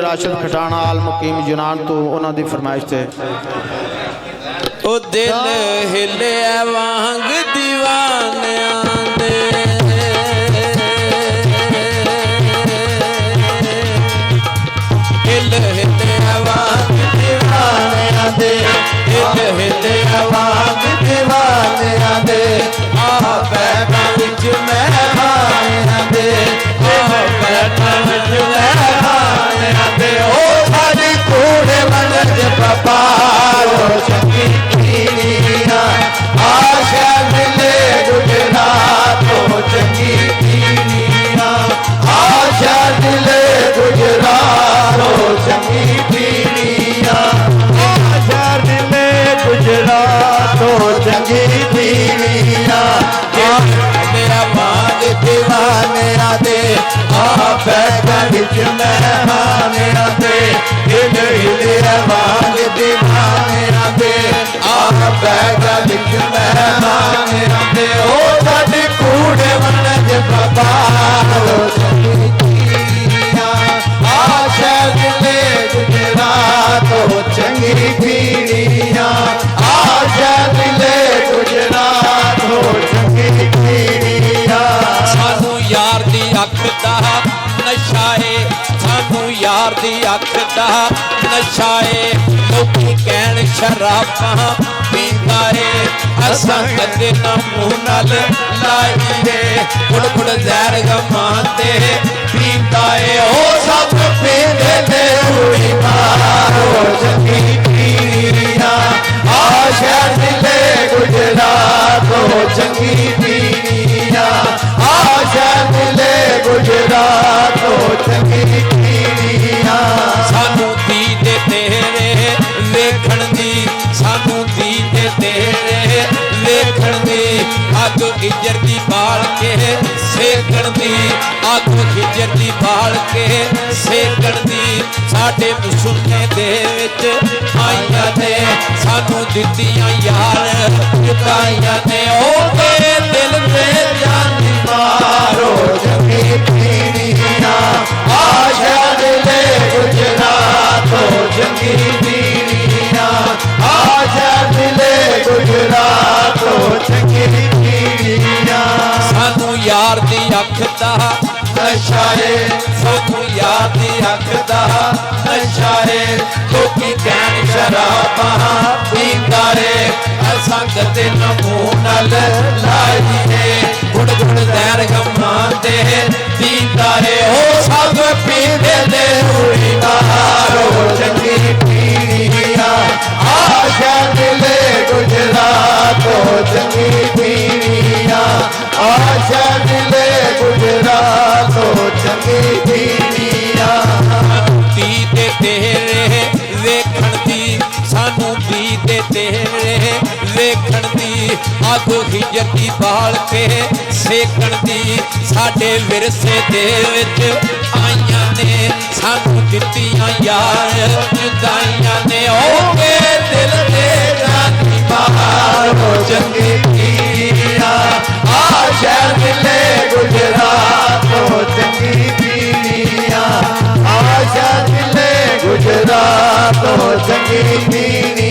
राशिद खटाना आल मुकीम जुनान तो उन्होंने फरमाइश थे ओ दिल हिले वांग दीवानियां दे दिल हिले वांग दीवानियां दे दिल हिले वांग दीवानियां दे आ बैठा विच मेहमानियां दे आ बैठा विच मेहमानियां दे ओ साडी कूड़े मनज पपारो चंगी पीनिया आशा मिले गुजरात हो चंगी पीनिया आशा मिले गुजरात हो चंगी पीनिया आशा मिले गुजरात हो चंगी पीनिया मेरा मांग दीवाने दे आ बैठा विच मेहमानियां दे दिल हिले मांग दीवाने दे आ बैठा विच मेहमानियां दे ओ साडी कूड़े मनज पपारो चंगी पीनिया आशा मिले गुजरात हो चंगी पीनिया आशा मिले गुजरात हो चंगी पीनिया सानू यार दी अख दा नशा है सानू यार दी अख दा नशा है लोकी कहण शराबां पींदा है असां कदे ना मूंह नाल लाईए गुड़ गुड़ जहर गमांदे पींदा है ओ सब पींदे ने हुई मारो चंगी पीनिया आशा मिले गुजरात हो चंगी पीनिया आशा मिले गुजरात हो चंगी पीनिया सानू दीद तेरे वेखण दी सानू दीद तेरे वेखण दी अग हिजर दी बाल के सेकण दी अग हिजर दी बाल के सेकण दी साडे सुनने दे विच आईयां ने सानू दित्तियां यार जुदाइयां ने ओ मेरे दिल ते जानी मारो चंगी पीनिया आशा मिले गुजरात हो चंगी पीनिया आशा मिले गुजरात हो चंगी पीनिया सानू यार दी अख दा नशा है सानू यार दी अख दा नशा है लोकी कहण शराबां पींदा है असां कदे ना मूंह नाल लाईए गुड़ गुड़ जहर गमांदे पींदा है ओ सब पींदे ने हुई मारो चंगी पीनिया आशा मिले गुजरात हो चंगी पीनिया आशा मिले गुजरात हो चंगी पीनिया दीद तेरे वेखण दी सानू दीद तेरे वेखण दी अग हिजर दी बाल के सेकण दी साडे विरसे दे विच आईयां ने सानू दित्तियां यार जुदाइयां ने ओ मेरे दिल ते जानी मारो चंगी पीनिया आशा मिले गुजरात हो चंगी पीनिया आशा मिले गुजरात हो चंगी पीनिया